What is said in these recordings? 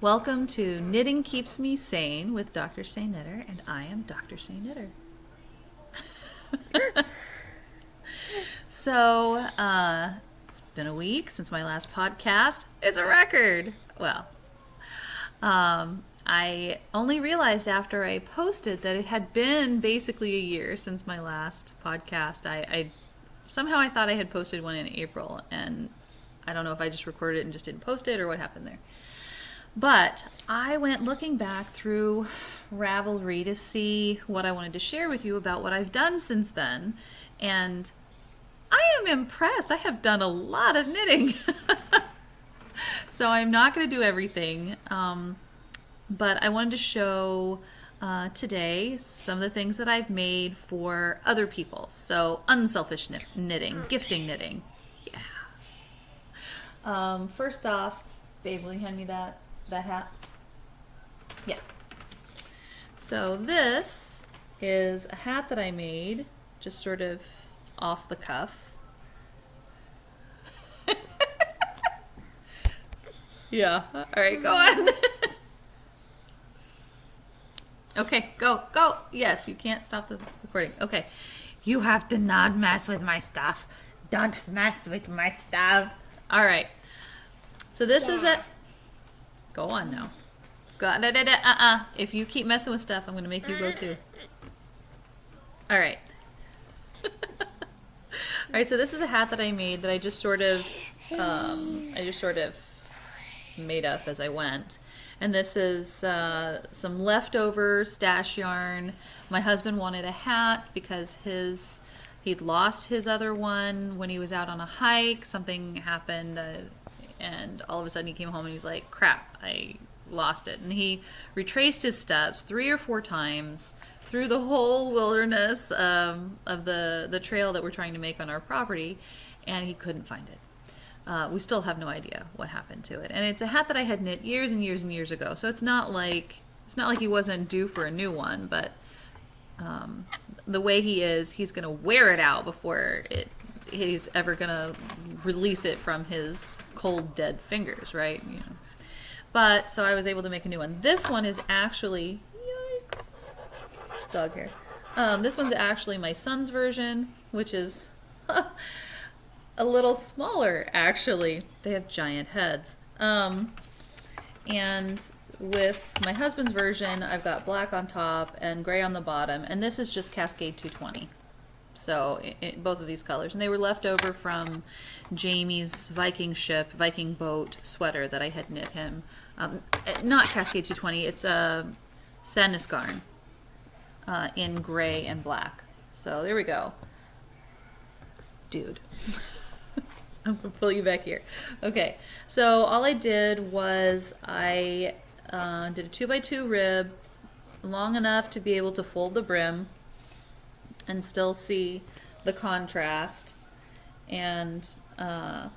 Welcome to Knitting Keeps Me Sane with Dr. Say Knitter, and I am Dr. Say Knitter. It's been a week since my last podcast. It's a record. I only realized after I posted that it had been basically a year since my last podcast. I somehow I thought I had posted one in April, and I don't know if I just recorded it and just didn't post it or what happened there. But I went looking back through Ravelry to see what I wanted to share with you about what I've done since then. And I am impressed. I have done a lot of knitting. So I'm not going to do everything. But I wanted to show today some of the things that I've made for other people. So unselfish knitting, gifting knitting. Yeah. First off, babe, will you hand me that hat? Yeah. So this is a hat that I made just sort of off the cuff. Yeah. All right, go on. Okay, go. Yes, you can't stop the recording. Okay. You have to not mess with my stuff. Don't mess with my stuff. All right. So this is a... Go on now. If you keep messing with stuff, I'm going to make you go too. All right. All right, so this is a hat that I made that I just sort of made up as I went. And this is some leftover stash yarn. My husband wanted a hat because he'd lost his other one when he was out on a hike. Something happened, and all of a sudden he came home and he's like, crap, I lost it. And he retraced his steps 3 or 4 times through the whole wilderness of the trail that we're trying to make on our property, and he couldn't find it. We still have no idea what happened to it. And it's a hat that I had knit years and years and years ago, so it's not like he wasn't due for a new one, but the way he is, he's going to wear it out before he's ever going to release it from his cold, dead fingers, right? You know. But, so I was able to make a new one. This one is actually, yikes, dog hair. This one's actually my son's version, which is a little smaller, actually. They have giant heads. And with my husband's version, I've got black on top and gray on the bottom, and this is just Cascade 220. So both of these colors, and they were left over from Jamie's Viking boat sweater that I had knit him. Not Cascade 220, it's a Sadness Garn in gray and black. So there we go. Dude. I'm gonna pull you back here. Okay, so all I did was I did a 2x2 rib long enough to be able to fold the brim and still see the contrast. And I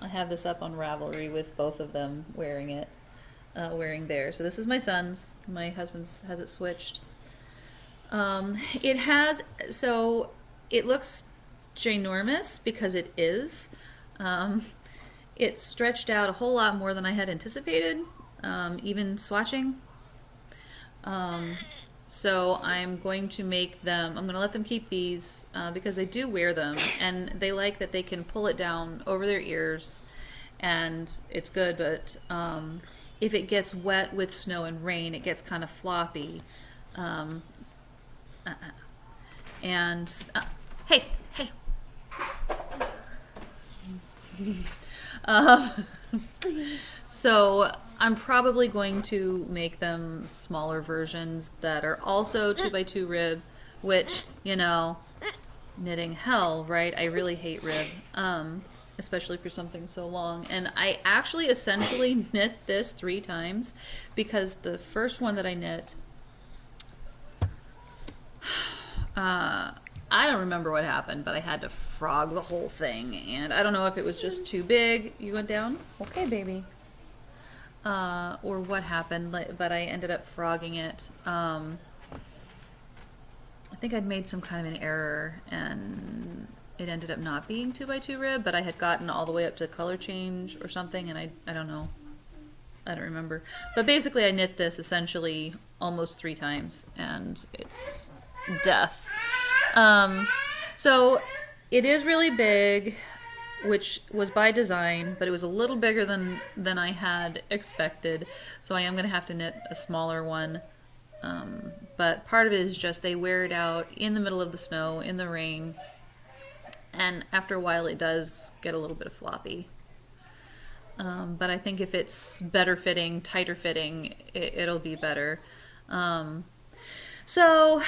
have this up on Ravelry with both of them wearing it, wearing theirs. So this is my son's. My husband's has it switched. It looks ginormous because it is. It's stretched out a whole lot more than I had anticipated, even swatching. So I'm going to I'm going to let them keep these because they do wear them, and they like that they can pull it down over their ears, and it's good, but if it gets wet with snow and rain, it gets kind of floppy. Hey. So I'm probably going to make them smaller versions that are also 2x2 rib, which, you know, knitting hell, right? I really hate rib, especially for something so long. And I actually essentially knit this 3 times because the first one that I knit, I don't remember what happened, but I had to frog the whole thing, and I don't know if it was just too big. You went down? Okay, baby. Or what happened, but I ended up frogging it. I think I'd made some kind of an error, and it ended up not being 2x2 rib, but I had gotten all the way up to color change or something, and I don't know. I don't remember. But basically I knit this essentially almost 3 times, and it's death. So it is really big, which was by design, but it was a little bigger than I had expected. So I am going to have to knit a smaller one. But part of it is just they wear it out in the middle of the snow, in the rain, and after a while it does get a little bit floppy. But I think if it's better fitting, tighter fitting, it'll be better. So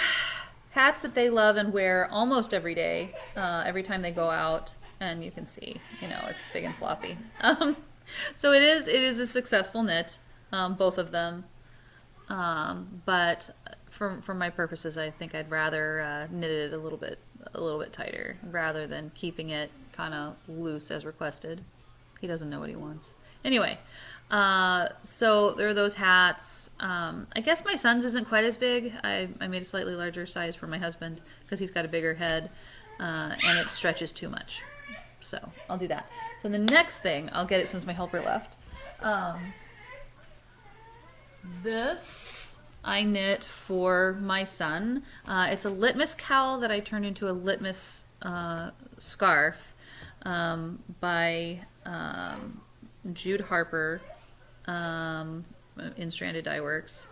hats that they love and wear almost every day, every time they go out, and you can see, it's big and floppy. So it is a successful knit, both of them. But for my purposes, I think I'd rather knit it a little bit tighter rather than keeping it kind of loose as requested. He doesn't know what he wants. Anyway, so there are those hats. I guess my son's isn't quite as big. I made a slightly larger size for my husband because he's got a bigger head, and it stretches too much. So I'll do that. So the next thing, I'll get it since my helper left. This I knit for my son. It's a litmus cowl that I turned into a litmus scarf by Jude Harper in Stranded Dye Works.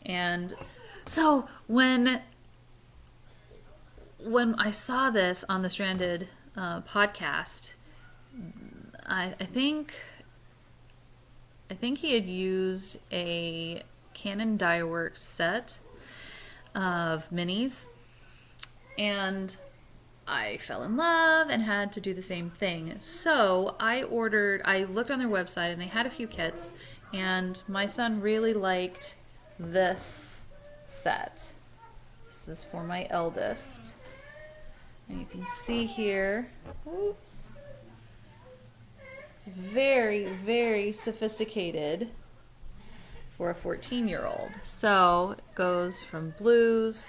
And so when I saw this on the Stranded podcast, I think he had used a Canon Dye Works set of minis, and I fell in love and had to do the same thing. So I looked on their website and they had a few kits, and my son really liked this set. This is for my eldest. And you can see here, oops, it's very, very sophisticated for a 14-year-old. So it goes from blues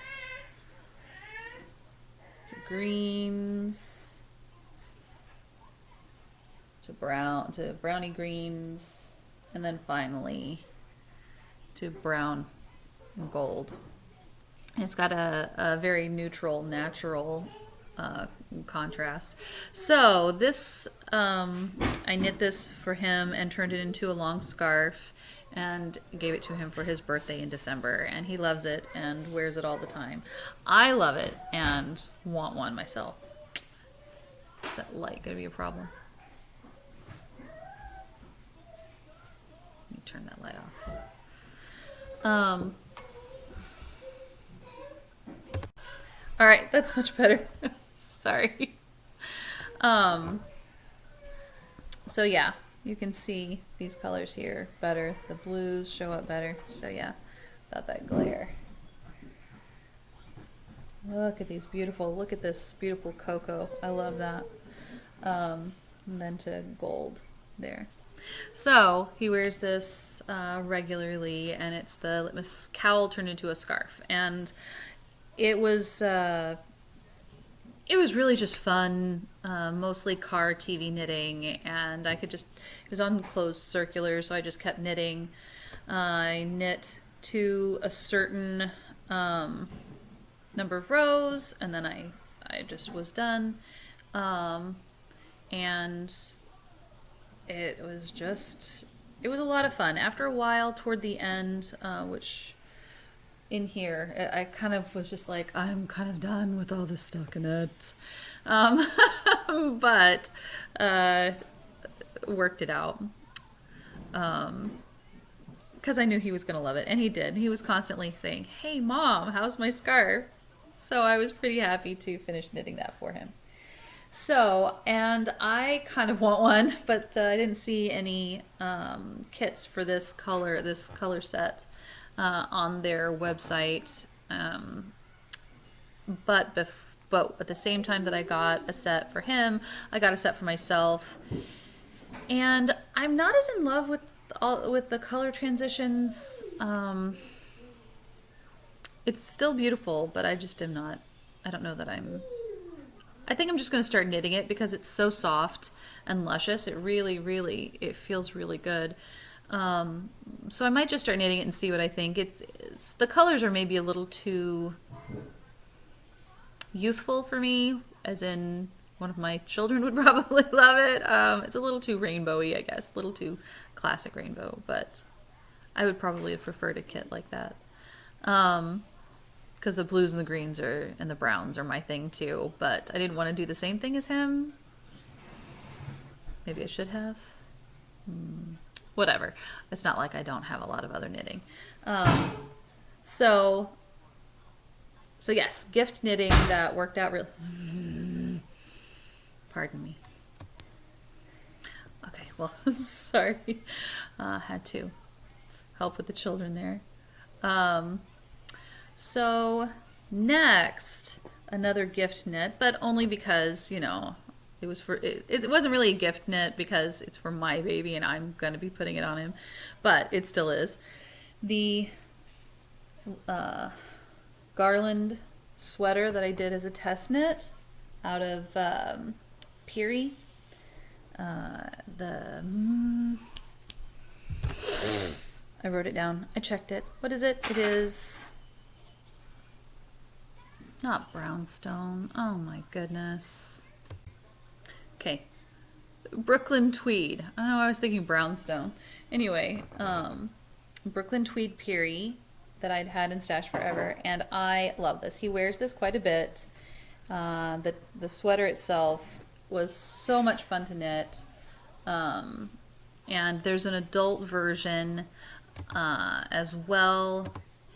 to greens to brown to browny greens, and then finally to brown and gold. And it's got a very neutral, natural contrast. So this, I knit this for him and turned it into a long scarf and gave it to him for his birthday in December, and he loves it and wears it all the time. I love it and want one myself. Is that light gonna be a problem? Let me turn that light off. All right, that's much better. Sorry. So yeah, you can see these colors here better. The blues show up better. So yeah, without that glare. Look at this beautiful cocoa. I love that. And then to gold there. So he wears this regularly, and it's the litmus cowl turned into a scarf. And it was really just fun, mostly car TV knitting, and it was on closed circular, so I just kept knitting. I knit to a certain number of rows, and then I just was done. And it was a lot of fun. After a while, toward the end, which in here, I kind of was just like, I'm kind of done with all this stockinette. But worked it out. Because I knew he was going to love it, and he did. He was constantly saying, "Hey Mom, how's my scarf?" So I was pretty happy to finish knitting that for him. So, and I kind of want one, but I didn't see any kits for this color set on their website. But at the same time that I got a set for him, I got a set for myself. And I'm not as in love with the color transitions. It's still beautiful, but I just am not. I don't know that I think I'm just going to start knitting it because it's so soft and luscious. It really, really, it feels really good. So I might just start knitting it and see what I think. The colors are maybe a little too youthful for me, as in one of my children would probably love it. It's a little too rainbowy, I guess, a little too classic rainbow, but I would probably have preferred a kit like that. Because the blues and the greens and the browns are my thing too, but I didn't want to do the same thing as him. Maybe I should have. Whatever. It's not like I don't have a lot of other knitting. So yes, gift knitting that worked out really. Pardon me. Okay, well, sorry. Had to help with the children there. So next, another gift knit, but only because, you know, it wasn't really a gift knit because it's for my baby and I'm going to be putting it on him, but it still is. The garland sweater that I did as a test knit out of Peary. I wrote it down. I checked it. What is it? It is not brownstone. Oh my goodness. Okay. Brooklyn tweed. I don't know, I was thinking brownstone. Anyway, Brooklyn tweed Peary that I'd had in stash forever, and I love this. He wears this quite a bit. The sweater itself was so much fun to knit. And there's an adult version as well.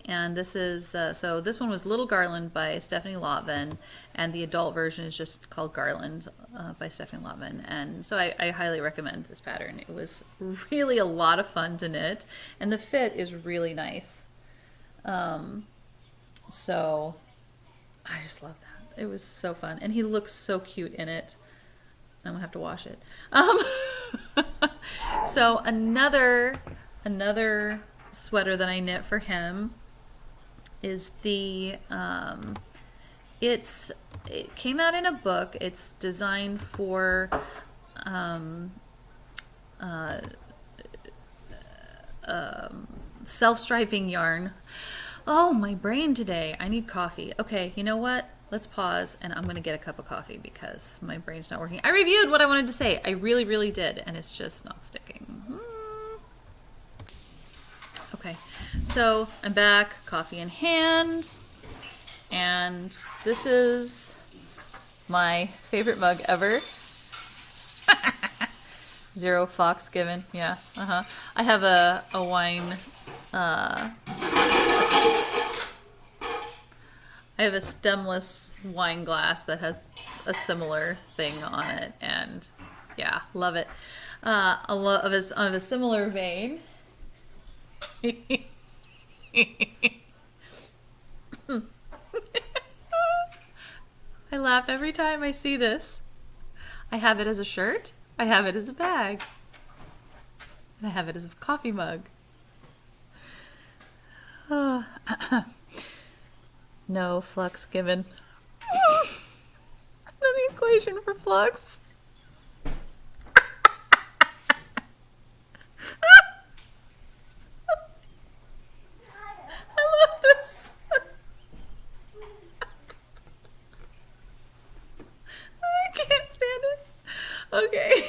And this is, so this one was Little Garland by Stephanie Lotvin, and the adult version is just called Garland by Stephanie Lotvin. And so I highly recommend this pattern. It was really a lot of fun to knit, and the fit is really nice. So I just love that. It was so fun. And he looks so cute in it. I'm gonna have to wash it. So another sweater that I knit for him is the it came out in a book. It's designed for self-striping yarn. Oh, my brain today. I need coffee. Okay, you know what? Let's pause and I'm going to get a cup of coffee because my brain's not working. I reviewed what I wanted to say. I really, really did, and it's just not sticking. Okay, so I'm back, coffee in hand, and this is my favorite mug ever. Zero Fox Given, yeah, I have a wine, I have a stemless wine glass that has a similar thing on it, and yeah, love it. Of a similar vein. I laugh every time I see this. I have it as a shirt, I have it as a bag, and I have it as a coffee mug. No flux given. The equation for flux. I love this. I can't stand it. Okay.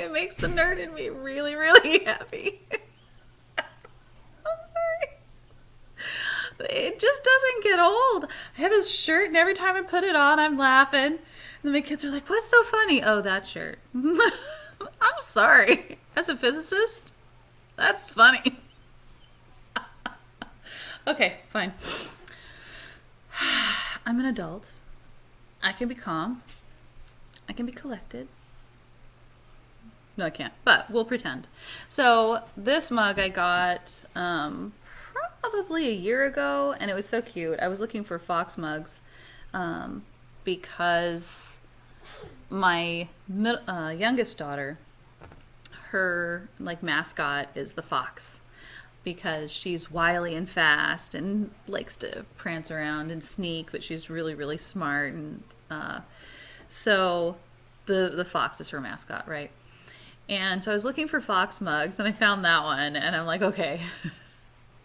It makes the nerd in me really, really happy. It just doesn't get old. I have his shirt, and every time I put it on, I'm laughing. And then my kids are like, "What's so funny?" Oh, that shirt. I'm sorry. As a physicist, that's funny. Okay, fine. I'm an adult. I can be calm. I can be collected. No, I can't, but we'll pretend. So this mug I got probably a year ago, and it was so cute. I was looking for fox mugs because my youngest daughter, her mascot is the fox, because she's wily and fast and likes to prance around and sneak, but she's really, really smart, and so the fox is her mascot, right? And so I was looking for fox mugs and I found that one and I'm like, okay,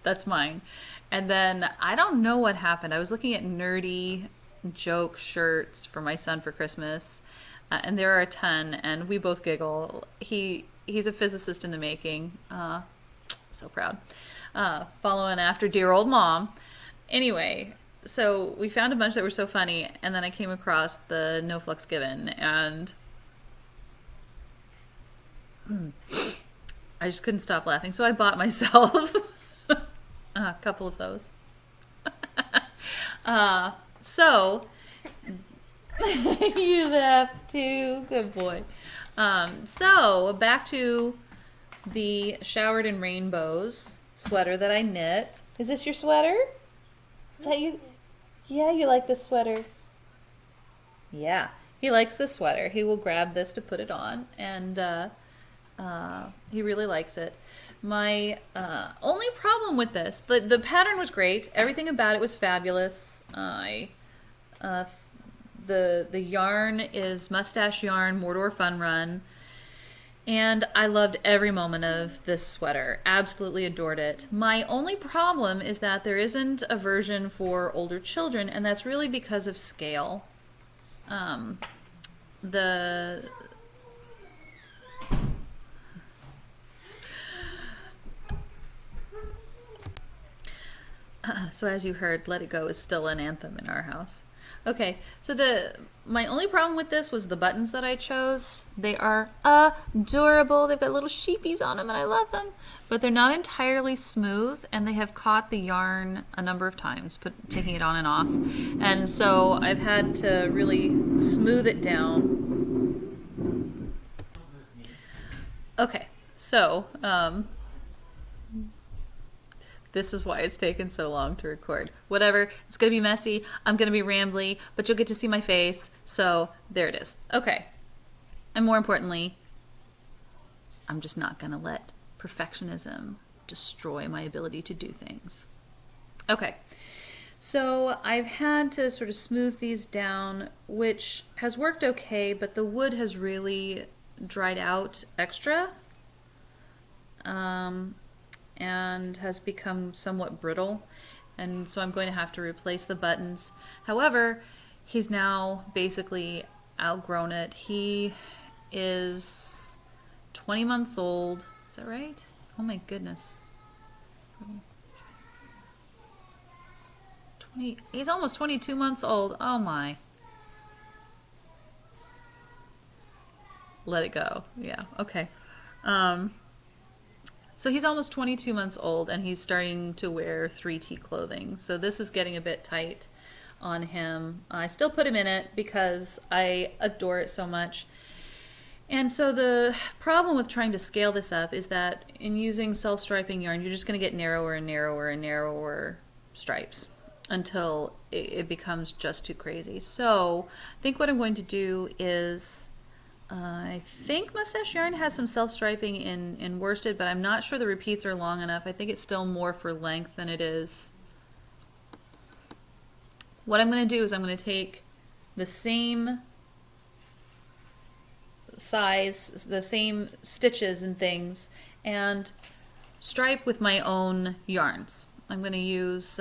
that's mine. And then I don't know what happened. I was looking at nerdy joke shirts for my son for Christmas, and there are a ton, and we both giggle. He's a physicist in the making. So proud. Following after dear old mom. Anyway, so we found a bunch that were so funny, and then I came across the No Flux Given, and I just couldn't stop laughing. So I bought myself a couple of those. So you laughed too. Good boy. So back to the Showered in Rainbows sweater that I knit. Is this your sweater? Is that you? Yeah, you like this sweater. Yeah, he likes this sweater. He will grab this to put it on, and he really likes it. My only problem with this, the pattern was great. Everything about it was fabulous. The yarn is Mustache Yarn Mordor Fun Run. And I loved every moment of this sweater. Absolutely adored it. My only problem is that there isn't a version for older children, and that's really because of scale. So as you heard, Let It Go is still an anthem in our house. Okay, so my only problem with this was the buttons that I chose. They are adorable. They've got little sheepies on them and I love them. But they're not entirely smooth and they have caught the yarn a number of times, taking it on and off. And so I've had to really smooth it down. Okay, so this is why it's taken so long to record. Whatever, it's gonna be messy, I'm gonna be rambly, but you'll get to see my face, so there it is. Okay, and more importantly, I'm just not gonna let perfectionism destroy my ability to do things. Okay, so I've had to sort of smooth these down, which has worked okay, but the wood has really dried out extra. And has become somewhat brittle, and so I'm going to have to replace the buttons. However, he's now basically outgrown it. He is 20 months old. Is that right? Oh my goodness. 20, he's almost 22 months old. Oh my. Let it go. Yeah, okay. So he's almost 22 months old and he's starting to wear 3T clothing. So this is getting a bit tight on him. I still put him in it because I adore it so much. And so the problem with trying to scale this up is that in using self-striping yarn, you're just going to get narrower and narrower and narrower stripes until it becomes just too crazy. So I think what I'm going to do is I think Mustache Yarn has some self-striping in worsted, but I'm not sure the repeats are long enough. I think it's still more for length than it is. What I'm going to do is I'm going to take the same size, the same stitches and things, and stripe with my own yarns. I'm going to use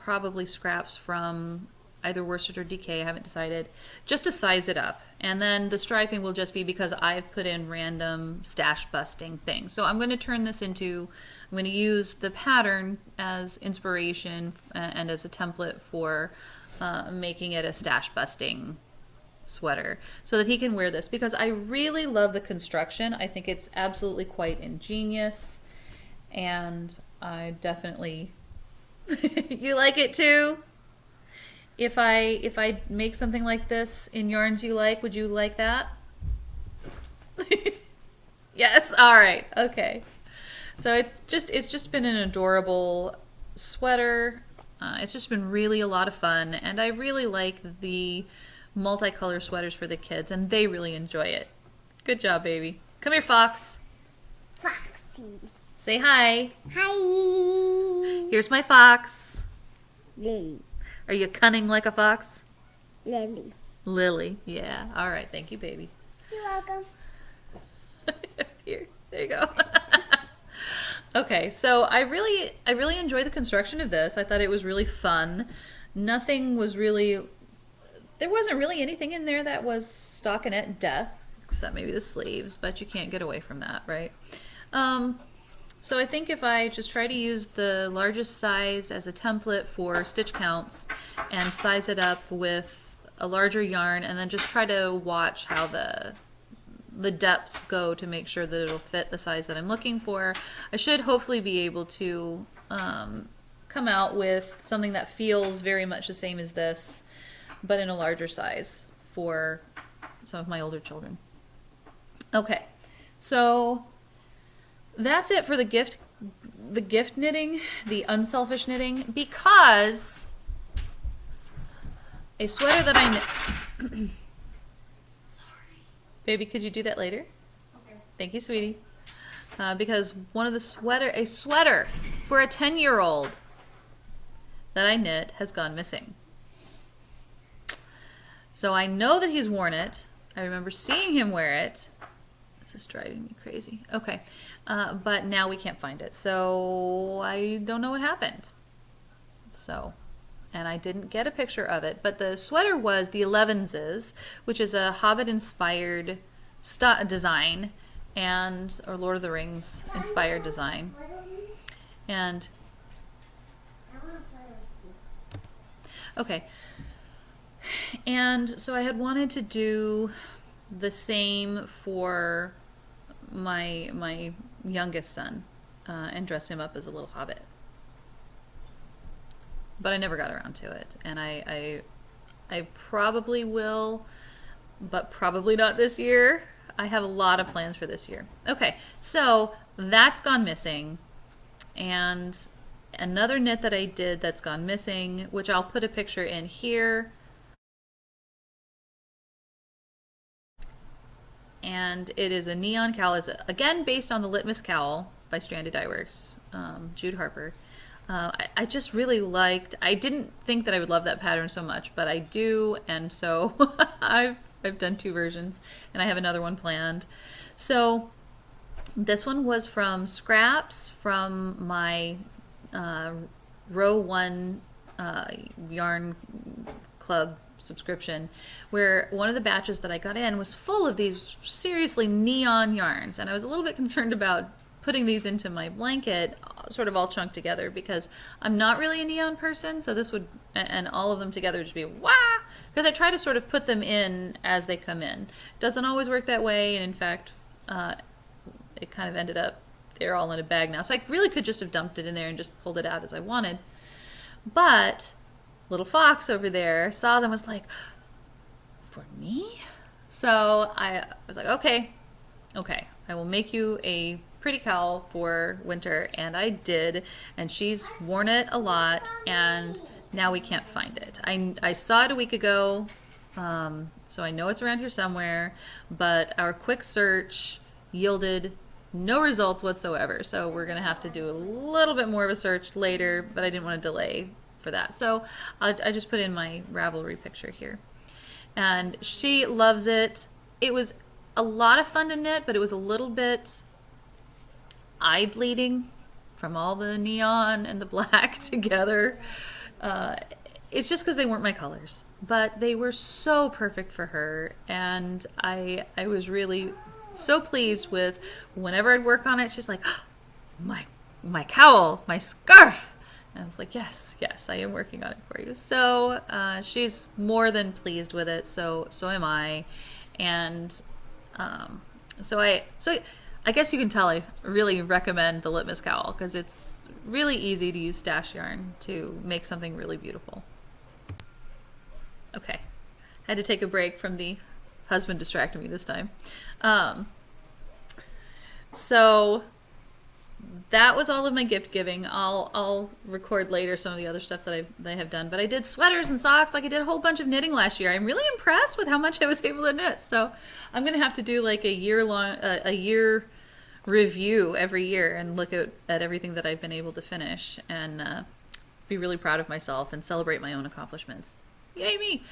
probably scraps from either worsted or DK, I haven't decided, just to size it up. And then the striping will just be because I've put in random stash busting things. So I'm going to turn this into, I'm going to use the pattern as inspiration and as a template for making it a stash busting sweater so that he can wear this, because I really love the construction. I think it's absolutely quite ingenious, and I definitely you like it too? If I make something like this in yarns you like, would you like that? Yes, all right, okay. So it's just been an adorable sweater. It's just been really a lot of fun, and I really like the multicolor sweaters for the kids, and they really enjoy it. Good job, baby. Come here, Fox. Foxy. Say hi. Hi. Here's my fox. Lily. Are you cunning like a fox? Lily. Lily, yeah. All right, thank you, baby. You're welcome. Here, there you go. Okay, so I really enjoyed the construction of this. I thought it was really fun. Nothing was really, there wasn't really anything in there that was stockinette death, except maybe the sleeves, but you can't get away from that, right? So I think if I just try to use the largest size as a template for stitch counts and size it up with a larger yarn, and then just try to watch how the depths go to make sure that it'll fit the size that I'm looking for, I should hopefully be able to come out with something that feels very much the same as this, but in a larger size for some of my older children. Okay, so that's it for the gift knitting, the unselfish knitting, because a sweater that I knit. Baby, could you do that later? Okay. Thank you, sweetie. Because one of a sweater for a 10-year-old that I knit has gone missing. So I know that he's worn it. I remember seeing him wear it. This is driving me crazy. Okay. But now we can't find it. So I don't know what happened. So, and I didn't get a picture of it. But the sweater was the Elevenses, which is a Hobbit-inspired design, or Lord of the Rings inspired design. And okay. And so I had wanted to do the same for my youngest son and dress him up as a little hobbit. But I never got around to it, and I probably will, but probably not this year. I have a lot of plans for this year. Okay, so that's gone missing, and another knit that I did that's gone missing, which I'll put a picture in here. And it is a neon cowl. It's again based on the Litmus cowl by Stranded Dye Works, Jude Harper. I just really liked. I didn't think that I would love that pattern so much, but I do, and so I've done 2 versions, and I have another one planned. So this one was from scraps from my row 1 yarn club subscription, where one of the batches that I got in was full of these seriously neon yarns, and I was a little bit concerned about putting these into my blanket sort of all chunked together, because I'm not really a neon person, so this would, and all of them together would just be wah, because I try to sort of put them in as they come in. It doesn't always work that way, and in fact it kind of ended up they're all in a bag now, so I really could just have dumped it in there and just pulled it out as I wanted. But little Fox over there saw them, was like, for me? So I was like, okay, I will make you a pretty cowl for winter, and I did, and she's worn it a lot, and now we can't find it. I saw it a week ago, so I know it's around here somewhere, but our quick search yielded no results whatsoever, so we're gonna have to do a little bit more of a search later, but I didn't want to delay for that, so I just put in my Ravelry picture here, and she loves it. It was a lot of fun to knit, but it was a little bit eye bleeding from all the neon and the black together. It's just because they weren't my colors, but they were so perfect for her, and I was really so pleased with whenever I'd work on it. She's like, oh, my cowl, my scarf. And I was like, yes, I am working on it for you. So she's more than pleased with it. So am I, and so I guess you can tell I really recommend the Litmus cowl, because it's really easy to use stash yarn to make something really beautiful. Okay, had to take a break from the husband distracting me this time. So that was all of my gift giving. I'll record later some of the other stuff that I have done, but I did sweaters and socks. Like, I did a whole bunch of knitting last year. I'm really impressed with how much I was able to knit. So I'm gonna have to do like a year review every year and look at everything that I've been able to finish, and be really proud of myself and celebrate my own accomplishments. Yay me!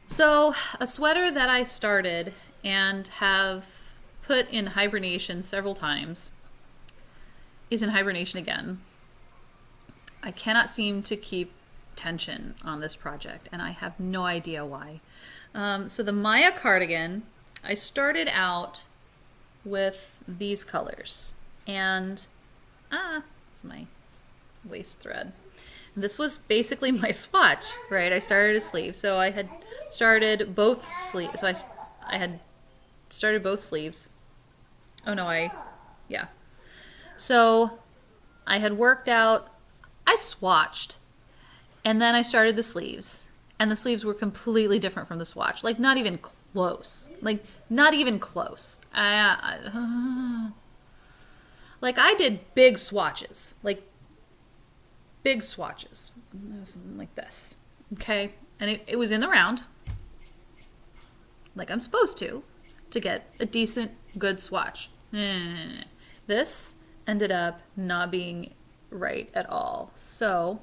So a sweater that I started and have put in hibernation several times is in hibernation again. I cannot seem to keep tension on this project, and I have no idea why. So the Maya cardigan, I started out with these colors, and it's my waist thread. And this was basically my swatch, right? I started a sleeve, so I had started both sleeves. So I had started both sleeves. Oh no, yeah. So I had worked out, I swatched, and then I started the sleeves, and the sleeves were completely different from the swatch. Like, not even close. Like, not even close. Like, I did big swatches. Like, big swatches. Like this. Okay? And it was in the round. Like I'm supposed to get a decent, good swatch. This ended up not being right at all. So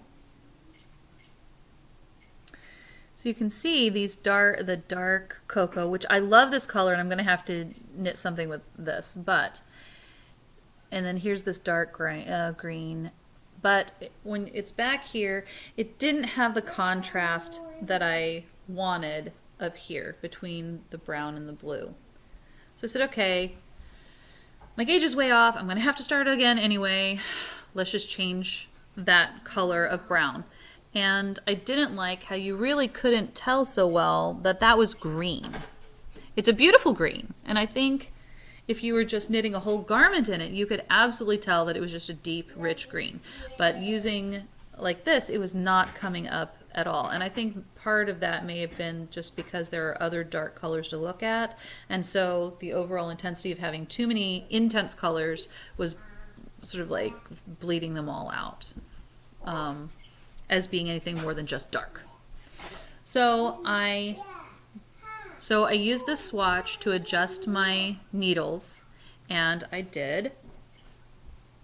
you can see these the dark cocoa, which I love this color, and I'm going to have to knit something with this. And then here's this dark green. But when it's back here, it didn't have the contrast that I wanted up here between the brown and the blue. So I said, okay, my gauge is way off. I'm going to have to start again anyway. Let's just change that color of brown. And I didn't like how you really couldn't tell so well that that was green. It's a beautiful green, and I think if you were just knitting a whole garment in it, you could absolutely tell that it was just a deep, rich green. But using like this, it was not coming up at all. And I think part of that may have been just because there are other dark colors to look at, and so the overall intensity of having too many intense colors was sort of like bleeding them all out as being anything more than just dark. So I used this swatch to adjust my needles, and I did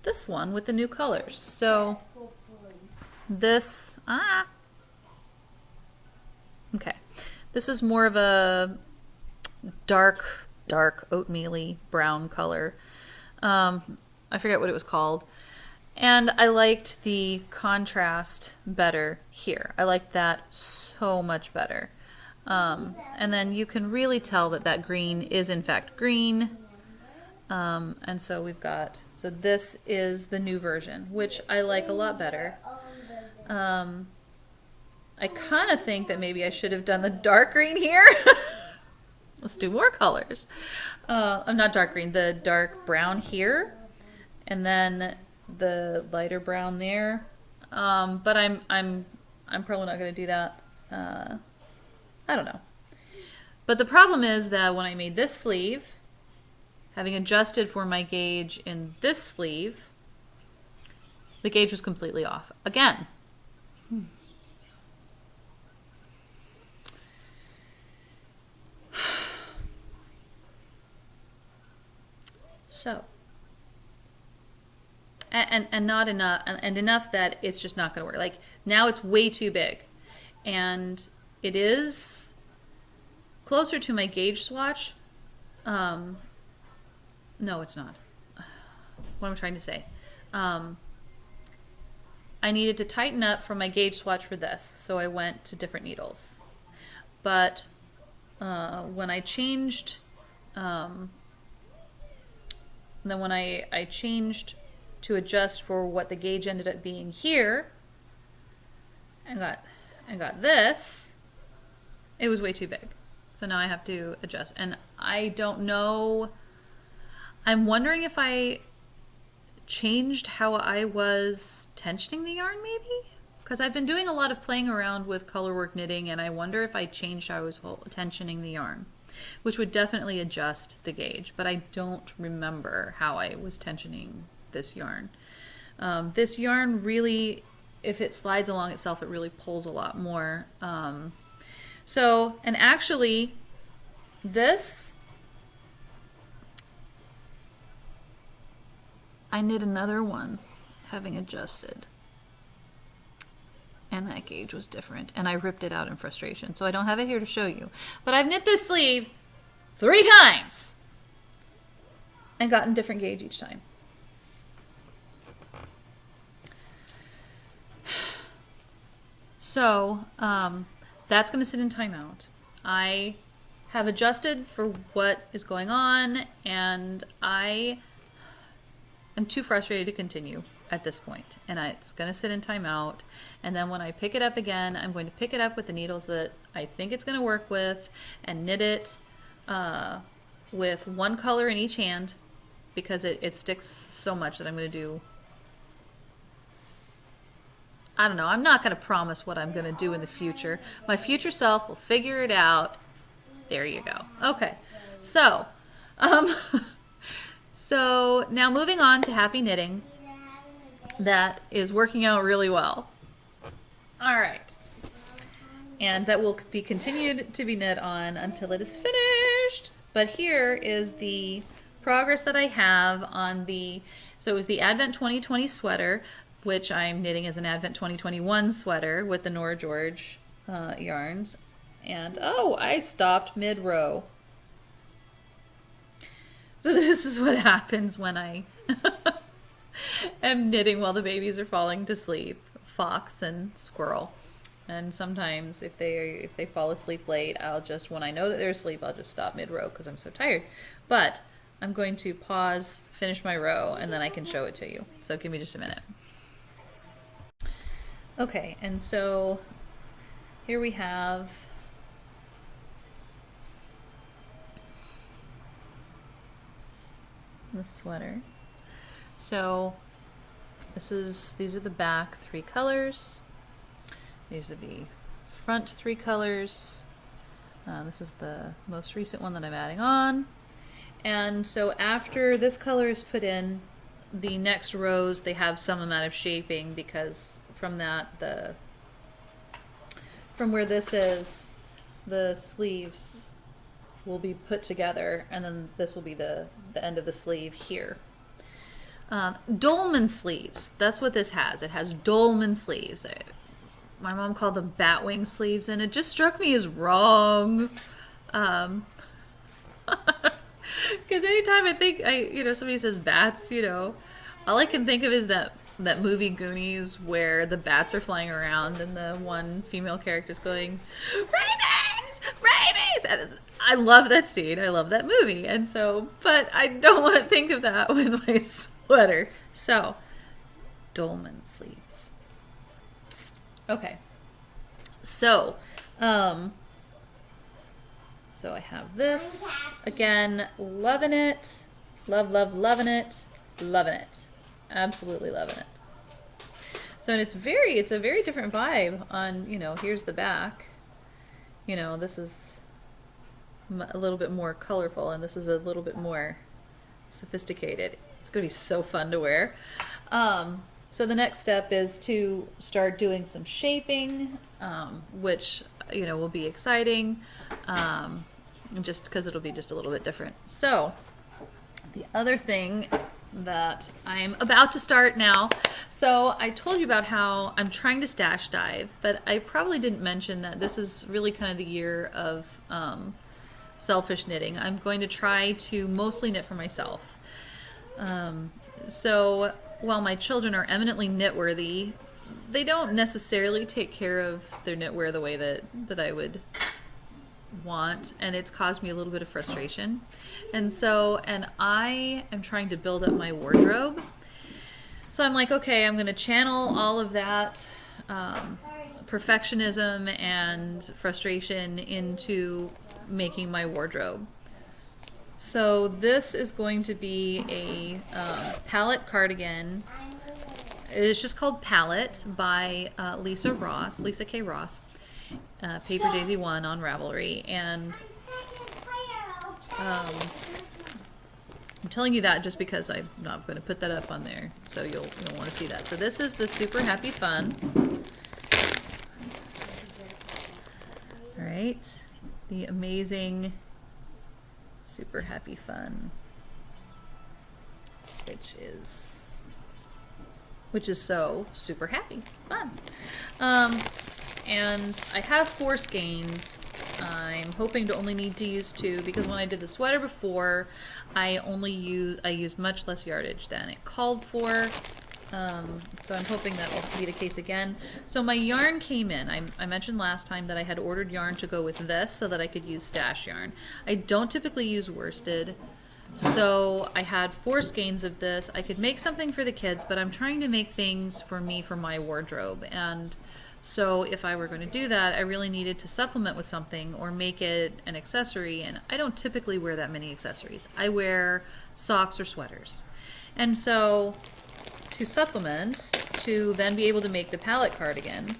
this one with the new colors. So this, okay, this is more of a dark oatmeal-y brown color. I forget what it was called. And I liked the contrast better here. I liked that so much better. And then you can really tell that that green is in fact green. And so we've got, so this is the new version, which I like a lot better. I kind of think that maybe I should have done the dark green here. Let's do more colors. Not dark green, the dark brown here, and then the lighter brown there. But I'm probably not going to do that. I don't know. But the problem is that when I made this sleeve, having adjusted for my gauge in this sleeve, the gauge was completely off again. So, and not enough, and enough that it's just not going to work. Like now it's way too big, and it is closer to my gauge swatch. No, it's not. What am I trying to say? I needed to tighten up from my gauge swatch for this, so I went to different needles. But when I changed, then when I changed to adjust for what the gauge ended up being here, and got this, it was way too big. So now I have to adjust. And I don't know, I'm wondering if I changed how I was tensioning the yarn maybe? Because I've been doing a lot of playing around with colorwork knitting, and I wonder if I changed how I was tensioning the yarn, which would definitely adjust the gauge, but I don't remember how I was tensioning this yarn. This yarn really, if it slides along itself, it really pulls a lot more. And actually, this, I knit another one having adjusted, and that gauge was different, and I ripped it out in frustration, so I don't have it here to show you. But I've knit this sleeve 3 times. and gotten different gauge each time. So that's going to sit in timeout. I have adjusted for what is going on, and I am too frustrated to continue at this point. And it's going to sit in timeout. And then when I pick it up again, I'm going to pick it up with the needles that I think it's going to work with and knit it with one color in each hand, because it sticks so much that I'm going to do, I don't know, I'm not going to promise what I'm going to do in the future. My future self will figure it out. There you go. Okay, so, so now moving on to happy knitting. That is working out really well. All right. And that will be continued to be knit on until it is finished. But here is the progress that I have on the, so it was the Advent 2020 sweater, which I'm knitting as an Advent 2021 sweater with the Nora George yarns. And oh, I stopped mid-row. So this is what happens when I am knitting while the babies are falling to sleep. Fox and squirrel. And sometimes if they fall asleep late, I'll just, when I know that they're asleep, I'll just stop mid-row because I'm so tired. But I'm going to pause, finish my row, and then I can show it to you. So give me just a minute. Okay, and so here we have the sweater. So these are the back 3 colors. These are the front 3 colors. This is the most recent one that I'm adding on. And so after this color is put in, the next rows, they have some amount of shaping, because from that, from where this is, the sleeves will be put together, and then this will be the end of the sleeve here. Dolman sleeves, that's what this has. It has dolman sleeves. My mom called them batwing sleeves, and it just struck me as wrong. Because anytime I think, somebody says bats, all I can think of is that movie Goonies, where the bats are flying around and the one female character is going, rabies, rabies! And I love that scene. I love that movie. And so, but I don't want to think of that with my sweater. So, dolman sleeves. Okay. So, so I have this. Again, loving it. Loving it. Loving it. Absolutely loving it. So, and it's a very different vibe on, here's the back. This is a little bit more colorful, and this is a little bit more sophisticated. It's going to be so fun to wear. So the next step is to start doing some shaping, which, will be exciting, just because it'll be just a little bit different. So the other thing that I'm about to start now, so I told you about how I'm trying to stash dive, but I probably didn't mention that this is really kind of the year of selfish knitting. I'm going to try to mostly knit for myself. So while my children are eminently knitworthy, they don't necessarily take care of their knitwear the way that I would want, and it's caused me a little bit of frustration. And I am trying to build up my wardrobe. So I'm like, okay, I'm going to channel all of that perfectionism and frustration into making my wardrobe. So this is going to be a palette cardigan. It's just called Palette by Lisa K. Ross, Paper Daisy 1 on Ravelry. And I'm telling you that just because I'm not going to put that up on there, so you'll want to see that. So this is the Super Happy Fun. All right, the amazing Super Happy Fun, which is so super happy fun. And I have 4 skeins. I I'm hoping to only need to use 2 because when I did the sweater before, I used much less yardage than it called for. So I'm hoping that will be the case again. So my yarn came in. I mentioned last time that I had ordered yarn to go with this so that I could use stash yarn. I don't typically use worsted, so I had 4 skeins of this. I could make something for the kids, but I'm trying to make things for me for my wardrobe. And so if I were going to do that, I really needed to supplement with something or make it an accessory, and I don't typically wear that many accessories. I wear socks or sweaters. And so to supplement, to then be able to make the palette cardigan,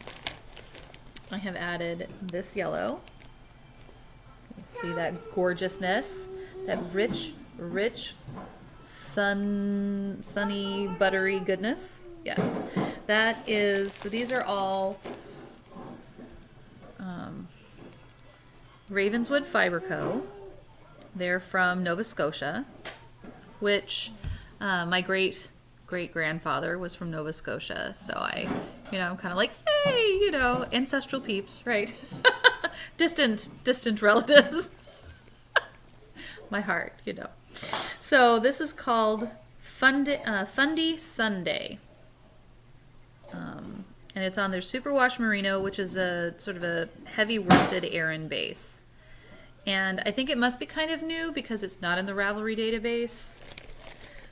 I have added this yellow. You see that gorgeousness, that rich sunny, buttery goodness. Yes, that is, so these are all Ravenswood Fiber Co. They're from Nova Scotia, which my great-grandfather was from Nova Scotia, so I'm kind of like, hey, ancestral peeps, right? distant relatives. My heart, So this is called Fundy Sunday. And it's on their Superwash Merino, which is a sort of a heavy worsted Aran base. And I think it must be kind of new because it's not in the Ravelry database.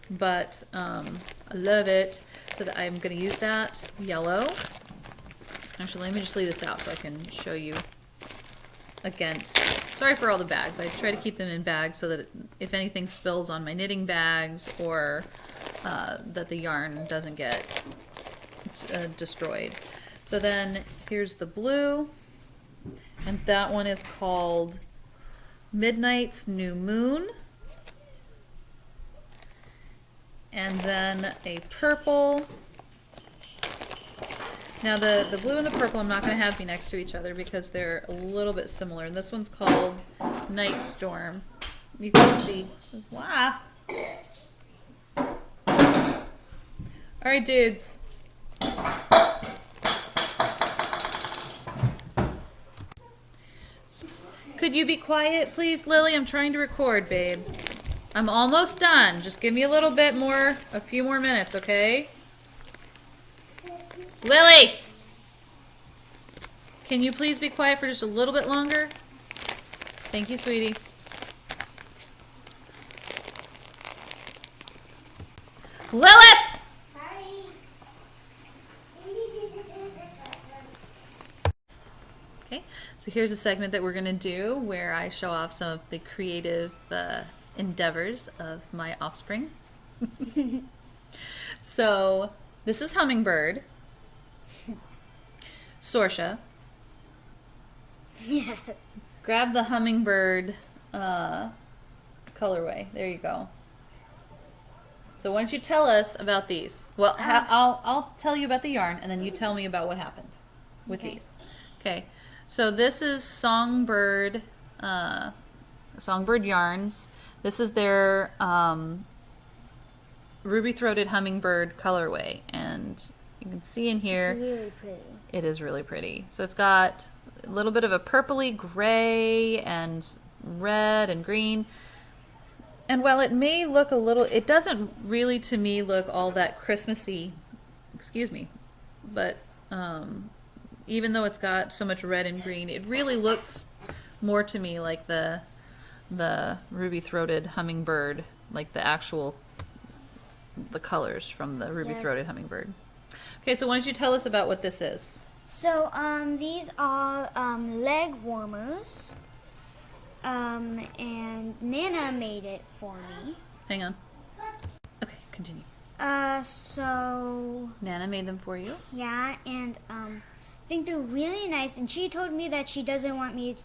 But I love it. So that I'm going to use that yellow. Actually, let me just leave this out so I can show you against. Sorry for all the bags. I try to keep them in bags so that if anything spills on my knitting bags or that the yarn doesn't get destroyed. So then here's the blue, and that one is called Midnight's New Moon. And then a purple. Now the blue and the purple I'm not going to have be next to each other because they're a little bit similar. And this one's called Night Storm. You can see. Wow. Alright, dudes. Could you be quiet, please, Lily? I'm trying to record, babe. I'm almost done. Just give me a little bit more, a few more minutes, okay? Lily! Can you please be quiet for just a little bit longer? Thank you, sweetie. Lilith! Okay, so here's a segment that we're going to do where I show off some of the creative endeavors of my offspring. So this is Hummingbird. Sorsha. Yeah. Grab the Hummingbird colorway. There you go. So why don't you tell us about these? Well, I'll tell you about the yarn, and then you tell me about what happened with these. Okay. So this is Songbird yarns. This is their ruby-throated hummingbird colorway, and you can see in here. It's really pretty. It is really pretty. So it's got a little bit of a purpley gray and red and green. And while it may look a little, it doesn't really to me look all that Christmassy, excuse me, but even though it's got so much red and green, it really looks more to me like the ruby-throated hummingbird, like the colors from the ruby-throated hummingbird. Okay, so why don't you tell us about what this is? So these are leg warmers. And Nana made it for me. Hang on. Okay, continue. So Nana made them for you? yeah, and I think they're really nice. And she told me that she doesn't want me,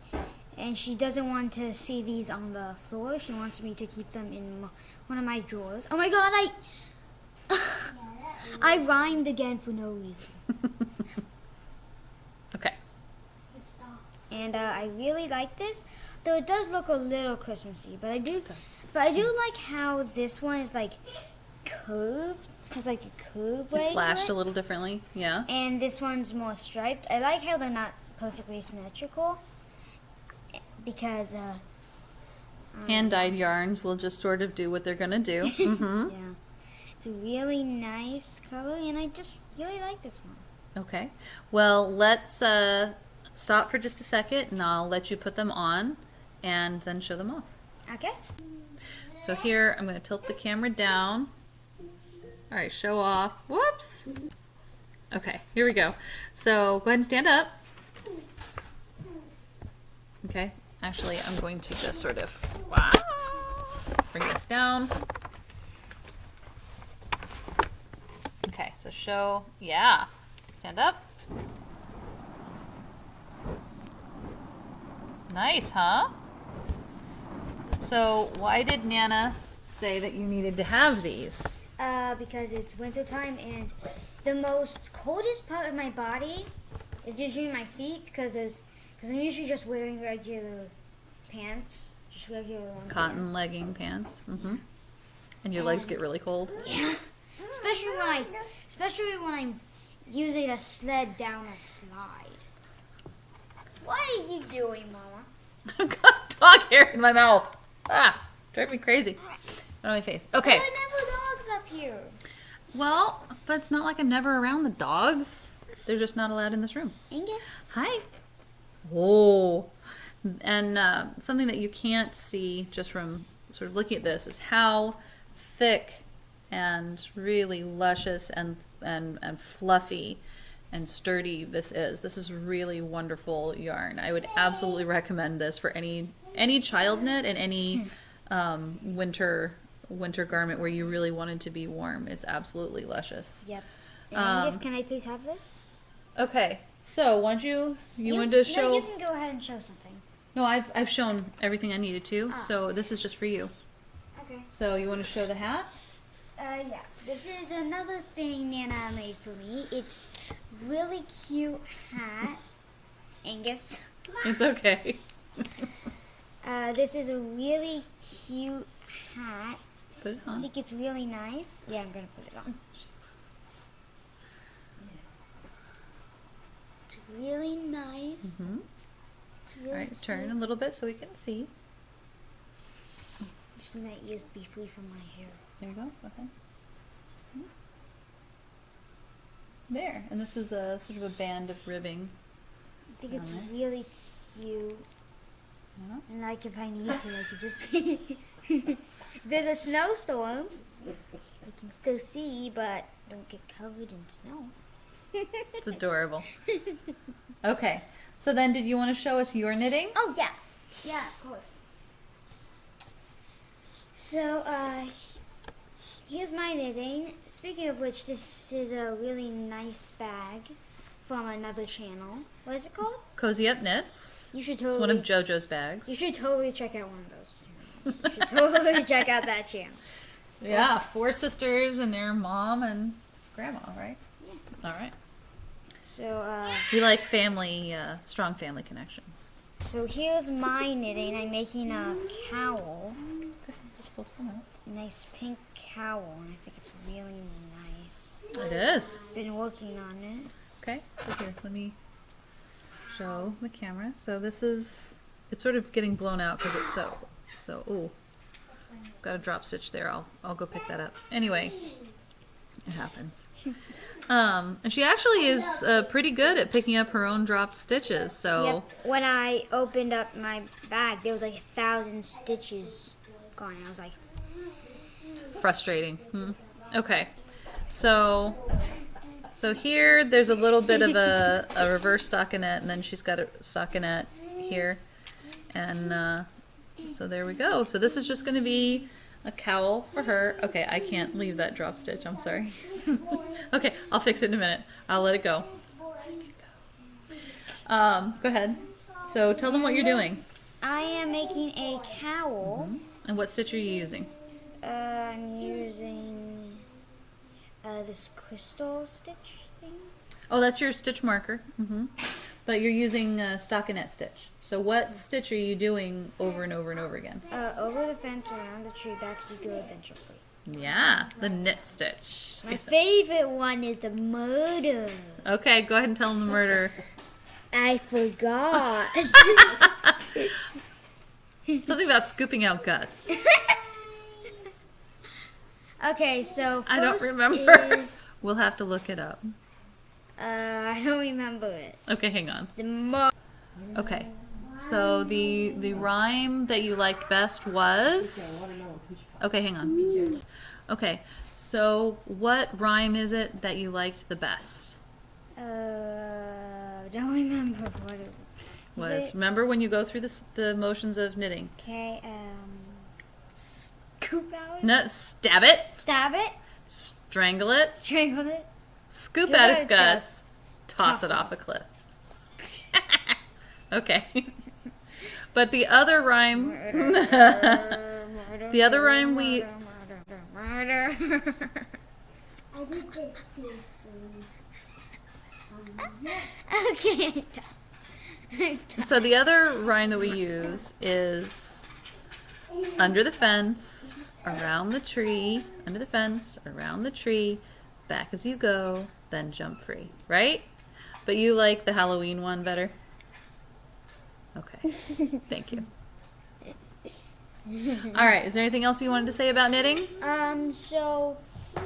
and she doesn't want to see these on the floor. She wants me to keep them in one of my drawers. Oh my God, I rhymed again for no reason. Okay. And I really like this. Though it does look a little Christmassy, but I do like how this one is like curved, has like a curved way Flashed to a it. little differently, yeah. And this one's more striped. I like how they're not perfectly symmetrical. because Hand-dyed yarns will just sort of do what they're gonna do. Mm-hmm. yeah, it's a really nice color, and I just really like this one. Okay. Well, let's stop for just a second, and I'll let you put them on, and then show them off. Okay. So here, I'm going to tilt the camera down. All right, show off. Whoops. Okay, here we go. So go ahead and stand up. Okay. Actually, I'm going to just sort of bring this down. Okay, so show, yeah. Stand up. Nice, huh? So why did Nana say that you needed to have these? Because it's winter time, and the most coldest part of my body is usually my feet, because I'm usually just wearing regular pants, just regular long Cotton pants. legging pants. Mm-hmm. And your legs get really cold. Yeah, especially when I'm using a sled down a slide. What are you doing, Mama? I've got dog hair in my mouth. Ah, drive me crazy. On my face. Okay. There are never dogs up here. Well, but it's not like I'm never around the dogs. They're just not allowed in this room. Angus. Hi. Whoa. And something that you can't see just from sort of looking at this is how thick and really luscious and fluffy and sturdy this is. This is really wonderful yarn. I would absolutely recommend this for any child knit and any winter garment where you really want it to be warm. It's absolutely luscious. Yep. Angus, can I please have this? Okay. So, want you wanted to show? No, you can go ahead and show something. No, I've shown everything I needed to. Ah. So this is just for you. Okay. So you want to show the hat? Yeah. This is another thing Nana made for me. It's really cute hat. Angus. It's okay. This is a really cute hat. Put it I on. think it's really nice. Yeah, I'm gonna put it on. It's really nice. Mm-hmm. It's really All right, cute. turn a little bit so we can see. Just need my ears to be free from my hair. There you go. Okay. There, and this is a sort of a band of ribbing. I think it's Alright. really cute. Yeah. And like if I need to, I could just there's a snowstorm. I can still see, but don't get covered in snow. It's adorable. Okay, so then did you want to show us your knitting? Oh yeah, yeah, of course. So here's my knitting. Speaking of which, this is a really nice bag from another channel. What is it called? Cozy Up Knits. You should It's totally. one of JoJo's bags. You should totally check out one of those channels. You should totally check out that channel. Yeah, 4 sisters and their mom and grandma, right? Yeah. All right. So We like family, strong family connections. so here's my knitting. I'm making a cowl, Just pull some out. nice pink cowl, and I think it's really nice. It is. Been working on it. Okay, so here, let me show the camera. So this is, it's sort of getting blown out because it's so, ooh. Got a drop stitch there. I'll go pick that up. Anyway, it happens. And she actually is pretty good at picking up her own dropped stitches. So Yep. When I opened up my bag, there was like 1,000 stitches gone. I was like, frustrating. Okay, so here there's a little bit of a reverse stockinette, and then she's got a stockinette here, and so there we go. So this is just going to be a cowl for her. Okay, I can't leave that drop stitch. I'm sorry. Okay, I'll fix it in a minute. I'll let it go. Go ahead. So tell them what you're doing. I am making a cowl. And what stitch are you using? I'm using this crystal stitch thing. Oh, that's your stitch marker. But you're using a stockinette stitch. So what stitch are you doing over and over and over again? Over the fence, around the tree, back so you go adventure free. Yeah, the knit stitch. My favorite one is the murder. Okay, go ahead and tell them the murder. I forgot. Something about scooping out guts. Okay, so I don't first remember. is We'll have to look it up. I don't remember it. Okay, hang on. The Okay. So the rhyme that you liked best was. Okay, hang on. Okay. So what rhyme is it that you liked the best? don't remember what it Was remember when you go through the motions of knitting? Okay, scoop out. No, stab it, Stab it. strangle it, Strangle it. scoop out its guts, toss it off a cliff. Okay. But the other rhyme, the other rhyme we. Murder. I did this too. Okay. So the other rhyme that we use is under the fence, around the tree, under the fence, around the tree, back as you go, then jump free, right? But you like the Halloween one better? Okay, thank you. All right, is there anything else you wanted to say about knitting? So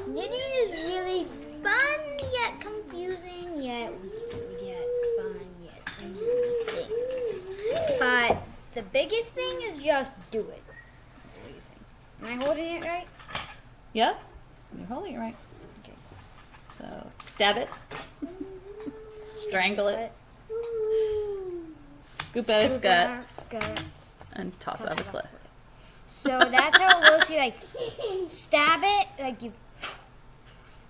knitting is really fun yet confusing yet weird yet fun yet weird things. But the biggest thing is just do it. That's what you're saying. Am I holding it right? Yeah? You're holding it right. Okay. So stab it, strangle it, scoop out its guts, and toss it off a cliff. So that's how it works. You like stab it, like you,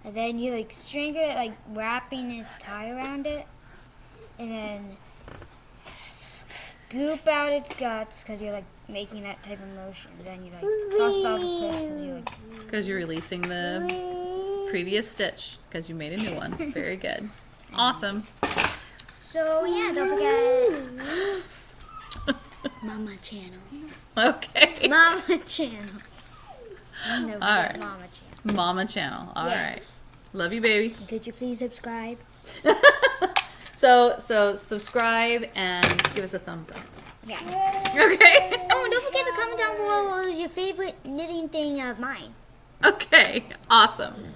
and then you like strangle it, like wrapping a tie around it, and then scoop out its guts because you're like making that type of motion. And then you like toss it off a cliff because you're like. Because you're releasing the previous stitch because you made a new one. Very good. Awesome. So yeah, don't forget Mama Channel. Okay. Mama Channel. Don't forget All right. Mama Channel. Mama channel. All right. Yes. Love you, baby. Could you please subscribe? So subscribe and give us a thumbs up. Yeah. Okay. Oh, and don't forget to comment down below what was your favorite knitting thing of mine. Okay. Awesome.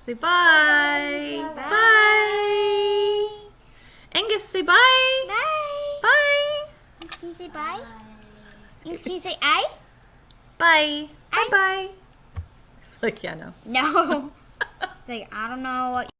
Say bye. Bye. Bye. Angus, say bye. Bye. Bye. Can you say bye? Can you say I? Bye. Bye. Bye. It's like, yeah, no. No. It's like, I don't know what